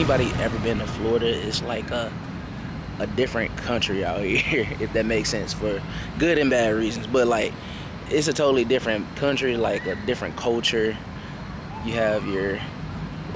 anybody ever been to Florida, it's like a different country out here, if that makes sense, for good and bad reasons. But like, it's a totally different country, like a different culture. You have your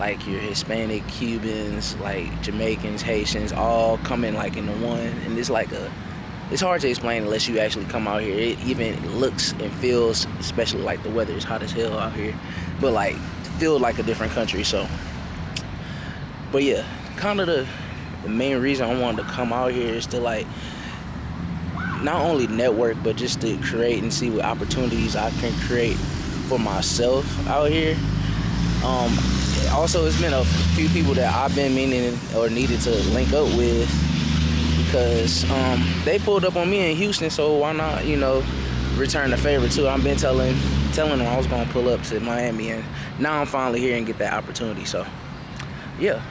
Hispanic, Cubans, like Jamaicans, Haitians, all coming like into one, and it's hard to explain unless you actually come out here. It even looks and feels, especially like the weather is hot as hell out here, but like feel like a different country. So, but yeah, kind of the main reason I wanted to come out here is to like not only network, but just to create and see what opportunities I can create for myself out here. Also, it's been a few people that I've been meaning or needed to link up with, because they pulled up on me in Houston, so why not, return the favor too. I've been telling them I was gonna pull up to Miami, and now I'm finally here and get that opportunity. So yeah.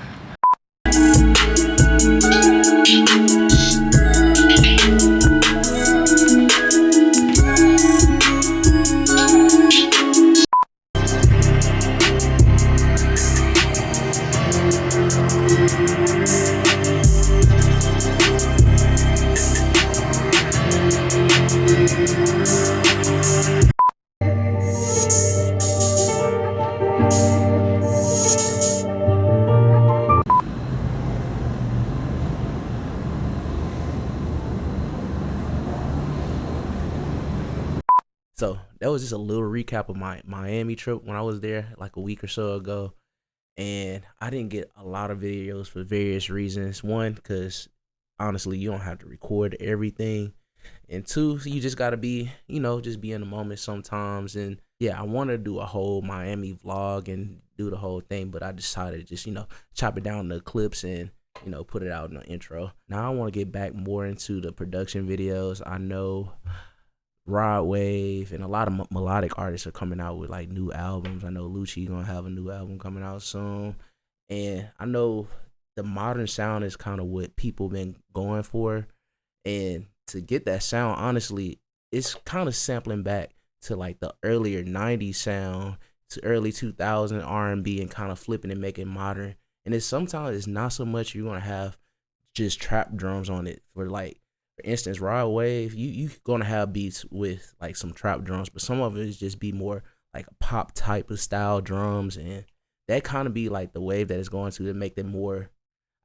So that was just a little recap of my Miami trip when I was there like a week or so ago. And I didn't get a lot of videos for various reasons. One, because honestly, you don't have to record everything. And two, you just got to be, just be in the moment sometimes. And yeah, I wanted to do a whole Miami vlog and do the whole thing, but I decided to just, chop it down to clips and, put it out in the intro. Now I want to get back more into the production videos. I know Rod Wave and a lot of melodic artists are coming out with like new albums. I know Lucci gonna have a new album coming out soon, and I know the modern sound is kind of what people been going for. And to get that sound, honestly, it's kind of sampling back to like the earlier '90s sound to early 2000 R&B and kind of flipping and making modern. And sometimes it's not so much you're gonna have just trap drums on it. For instance, Rod Wave, you gonna have beats with like some trap drums, but some of it is just be more like a pop type of style drums, and that kind of be like the wave that it's going to make them more,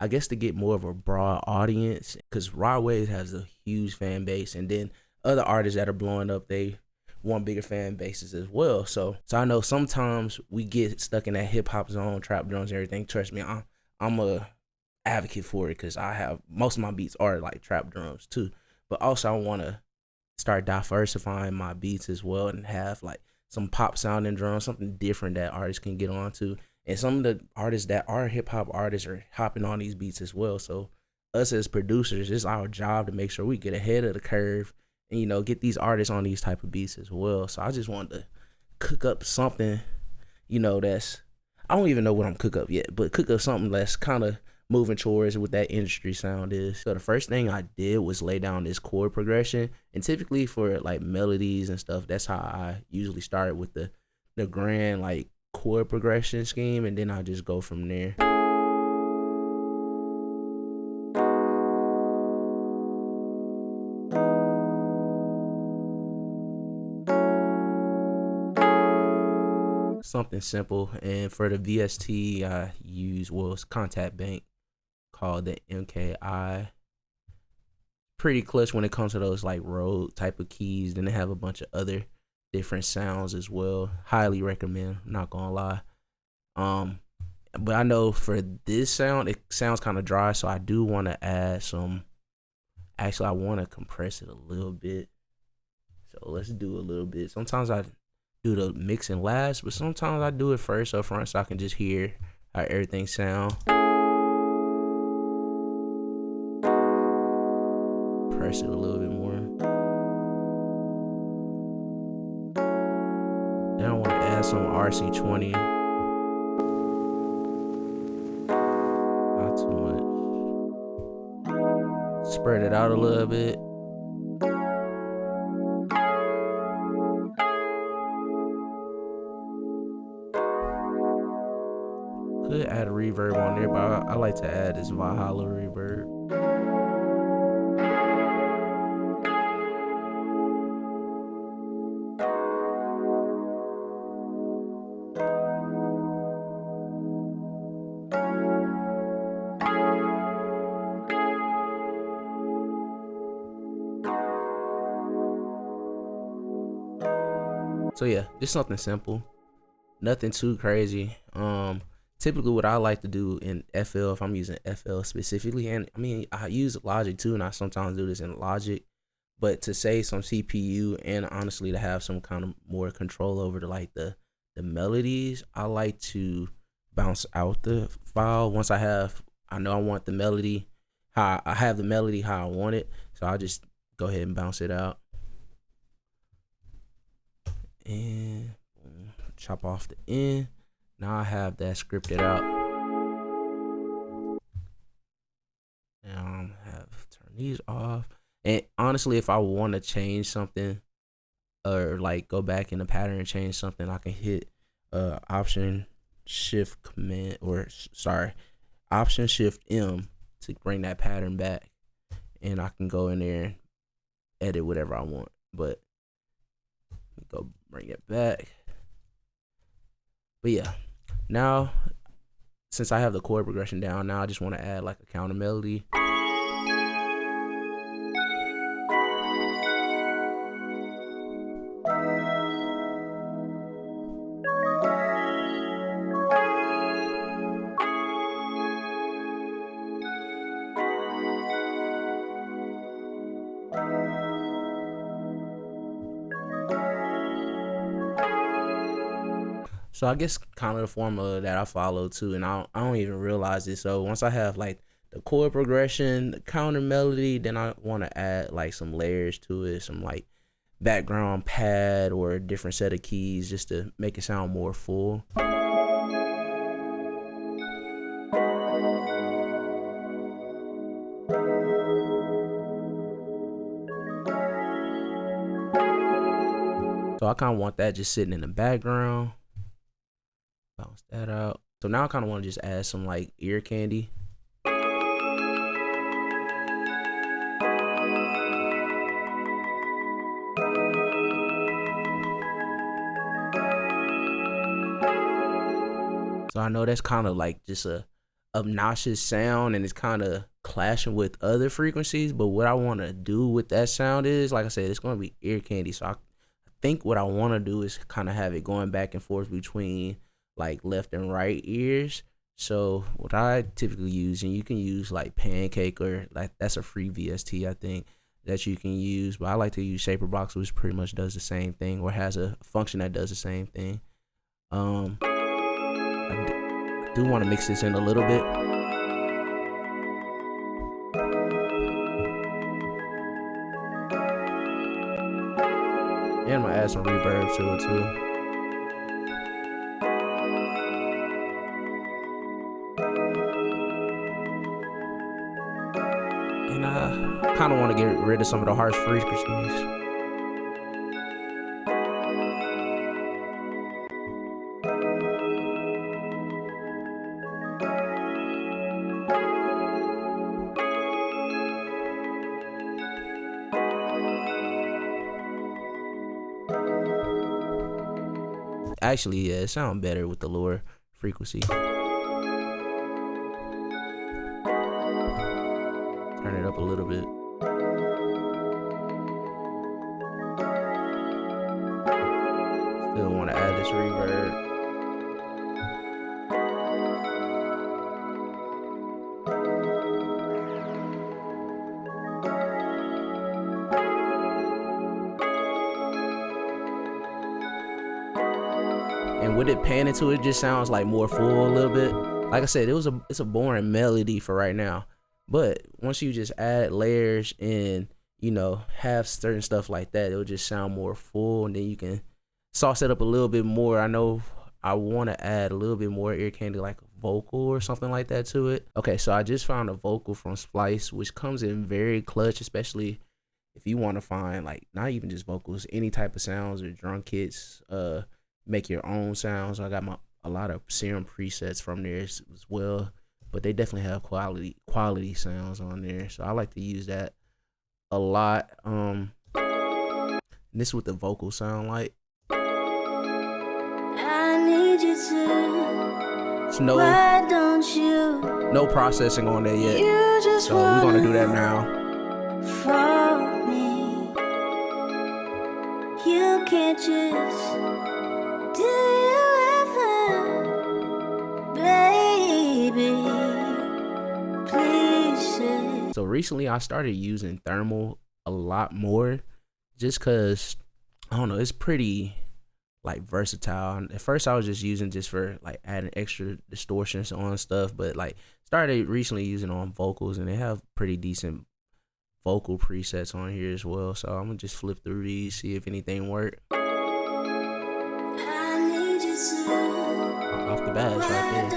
I guess, to get more of a broad audience, because Rod Wave has a huge fan base, and then other artists that are blowing up, they want bigger fan bases as well. So I know sometimes we get stuck in that hip hop zone, trap drums and everything. Trust me, I'm a advocate for it, because I have most of my beats are like trap drums too, but also I want to start diversifying my beats as well and have like some pop sounding drums, something different that artists can get onto. And some of the artists that are hip hop artists are hopping on these beats as well. So us as producers, it's our job to make sure we get ahead of the curve and get these artists on these type of beats as well. So I just wanted to cook up something, that's, I don't even know what I'm cook up yet, but cook up something that's kind of moving towards what that industry sound is. So the first thing I did was lay down this chord progression, and typically for like melodies and stuff, that's how I usually start with the grand like chord progression scheme, and then I just go from there. Something simple. And for the VST, I use it's Contact Bank, called the MKI. Pretty clutch when it comes to those like Rode type of keys. Then they have a bunch of other different sounds as well. Highly recommend, not gonna lie. But I know for this sound, it sounds kind of dry, so I do want to add some. Actually, I want to compress it a little bit. So let's do a little bit. Sometimes I do the mixing last, but sometimes I do it first up front so I can just hear how everything sound. Press it a little bit more. Then I want to add some RC20. Not too much. Spread it out a little bit. could add a reverb on there, but I like to add this Valhalla reverb. So yeah, just something simple, nothing too crazy. Typically what I like to do in FL, if I'm using FL specifically, and I mean I use Logic too, and I sometimes do this in Logic, but to save some CPU and honestly to have some kind of more control over the melodies, I like to bounce out the file once I know I want the melody, how I have the melody how I want it, so I'll just go ahead and bounce it out and chop off the end. Now I have that scripted out. Now I have turn these off. And honestly, if I want to change something or like go back in the pattern and change something, I can hit Option Shift M to bring that pattern back, and I can go in there and edit whatever I want. But go bring it back. But yeah, now since I have the chord progression down, now I just want to add like a counter melody. So I guess kind of the formula that I follow too, and I don't even realize it. So once I have like the chord progression, the counter melody, then I want to add like some layers to it, some like background pad or a different set of keys just to make it sound more full. So I kind of want that just sitting in the background. Bounce that out. So now I kind of want to just add some like ear candy. So I know that's kind of like just a obnoxious sound and it's kind of clashing with other frequencies, but what I want to do with that sound is, like I said, it's going to be ear candy. So I think what I want to do is kind of have it going back and forth between like left and right ears. So what I typically use, and you can use like Pancake, or like that's a free VST I think that you can use, but I like to use Shaperbox, which pretty much does the same thing or has a function that does the same thing. I do want to mix this in a little bit. And I'm gonna add some reverb to it too. And I kind of want to get rid of some of the harsh frequencies. Actually, yeah, it sounds better with the lower frequency. Turn it up a little bit. Still want to add this reverb. And with it panning to it, just sounds like more full a little bit. Like I said, it's a boring melody for right now. But once you just add layers and, you know, have certain stuff like that, it'll just sound more full, and then you can sauce it up a little bit more. I know I want to add a little bit more ear candy, like a vocal or something like that to it. Okay, so I just found a vocal from Splice, which comes in very clutch, especially if you want to find like not even just vocals, any type of sounds or drum kits, make your own sounds. I got a lot of serum presets from there as well, but they definitely have quality sounds on there. So I like to use that a lot. This is what the vocals sound like. I need you to. It's Why don't you? No processing on there yet. You just So we're gonna do that now. For me, you can't just. Do you ever, baby? Please say. So recently I started using thermal a lot more, just cause I don't know, it's pretty like versatile. At first I was just using just for like adding extra distortions on stuff, but like started recently using on vocals, and they have pretty decent vocal presets on here as well. So I'm gonna just flip through these, see if anything work. Off the bat, it's right there.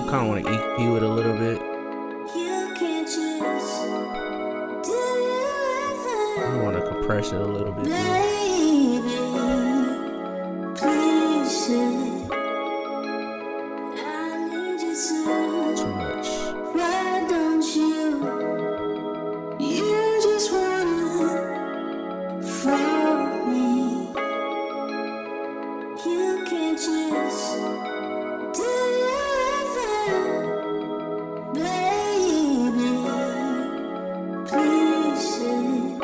I kind of want to EQ it a little bit. I want to compress it a little bit too. Too much. Why don't you? You just wanna follow me. You can't just do you ever, baby? Please say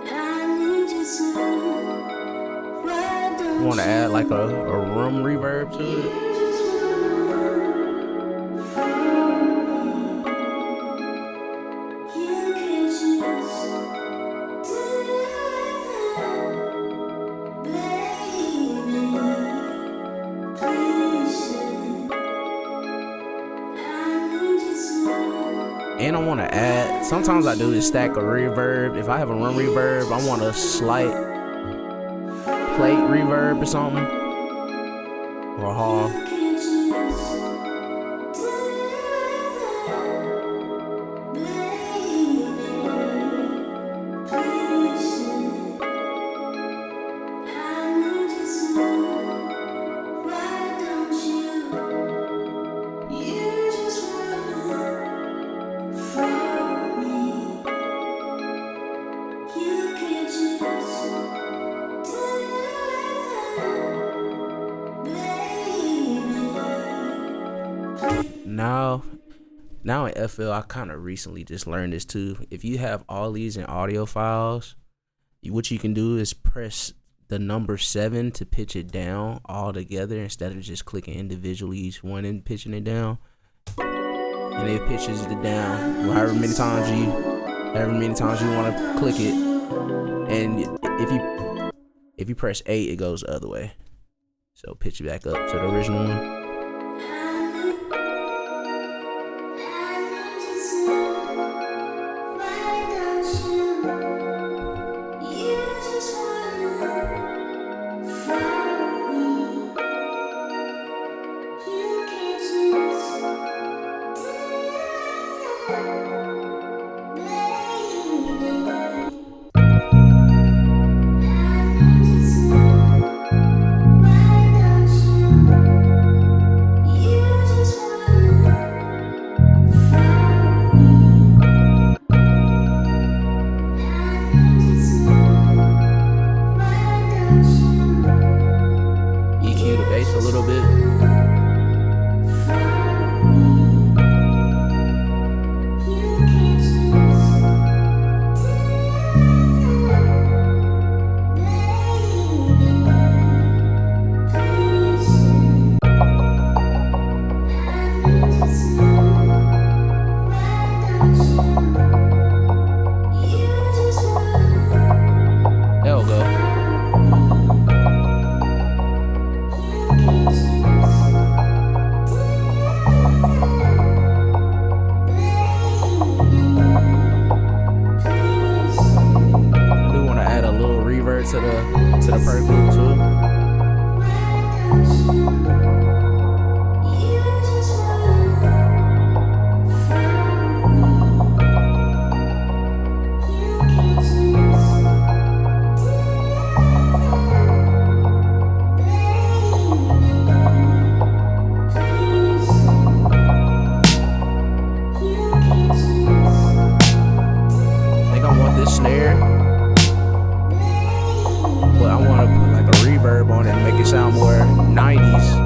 I need you to. Why don't I want to add like a room reverb to it. And I want to add, sometimes I do this stack of reverb. If I have a room reverb, I want a slight plate reverb or something, or a hall. Now in FL, I kind of recently just learned this too. If you have all these in audio files, what you can do is press the number 7 to pitch it down all together instead of just clicking individually each one and pitching it down. And it pitches it down however many times you want to click it. And if you press 8, it goes the other way. So pitch it back up to the original one. To the first loop too. You can't snare, but I want to put like a reverb on it and make it sound more 90s.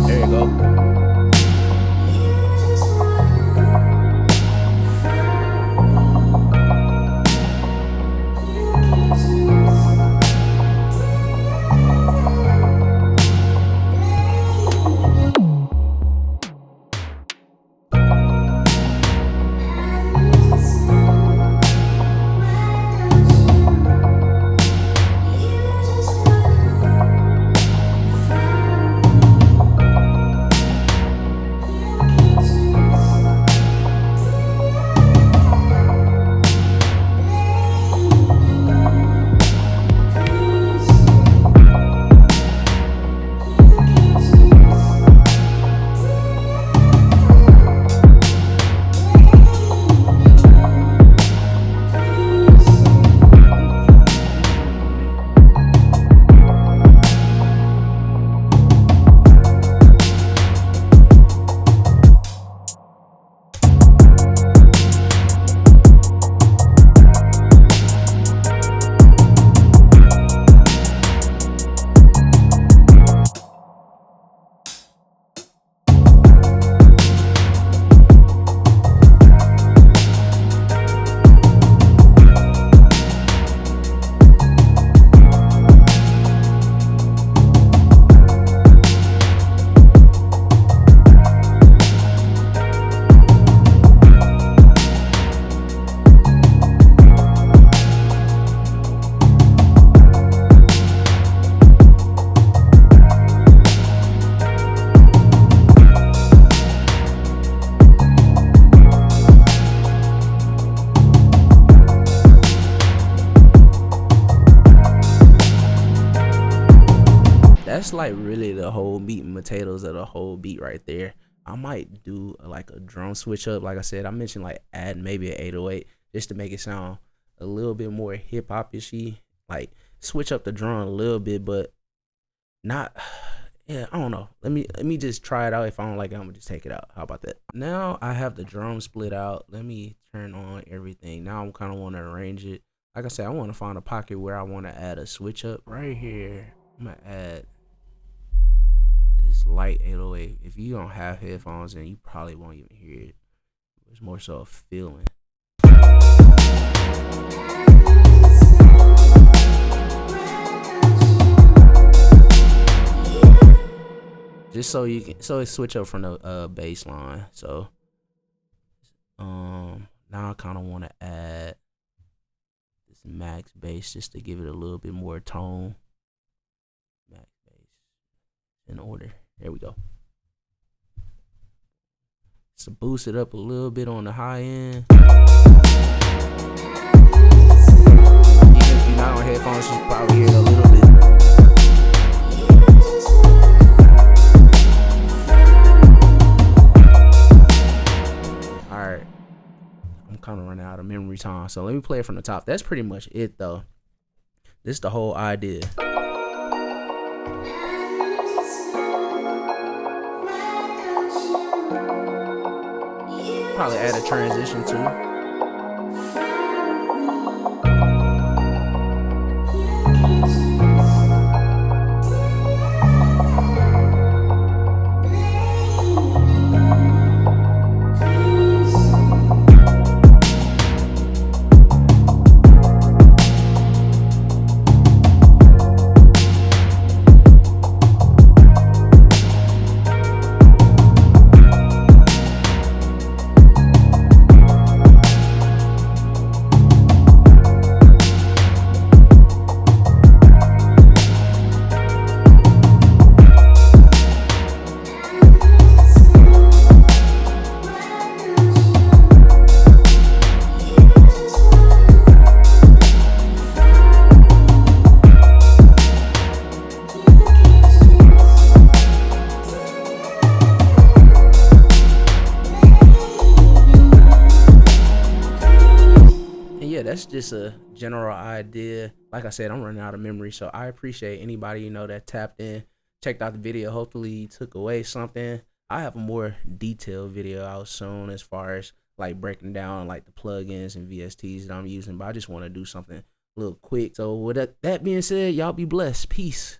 There you go. That's like really the whole meat and potatoes of the whole beat right there. I might do like a drum switch up. Like I said, I mentioned like add maybe an 808 just to make it sound a little bit more hip hop ishy. Like switch up the drum a little bit, but not. Yeah, I don't know. Let me just try it out. If I don't like it, I'm gonna just take it out. How about that? Now I have the drum split out. Let me turn on everything. Now I'm kind of want to arrange it. Like I said, I want to find a pocket where I want to add a switch up. Right here, I'm gonna add this light 808. If you don't have headphones, then you probably won't even hear it. It's more so a feeling. Just so you can, so it switch up from the bass line. So now I kind of want to add this max bass just to give it a little bit more tone. Max bass in order. There we go. So boost it up a little bit on the high end. Even if you're not on headphones, you probably hear it a little bit. Alright. I'm kind of running out of memory time. So let me play it from the top. That's pretty much it though. This is the whole idea. Probably add a transition too. That's just a general idea. Like I said, I'm running out of memory, so I appreciate anybody that tapped in, checked out the video. Hopefully you took away something. I have a more detailed video out soon as far as like breaking down like the plugins and VSTs that I'm using. But I just want to do something a little quick. So with that being said, y'all be blessed. Peace.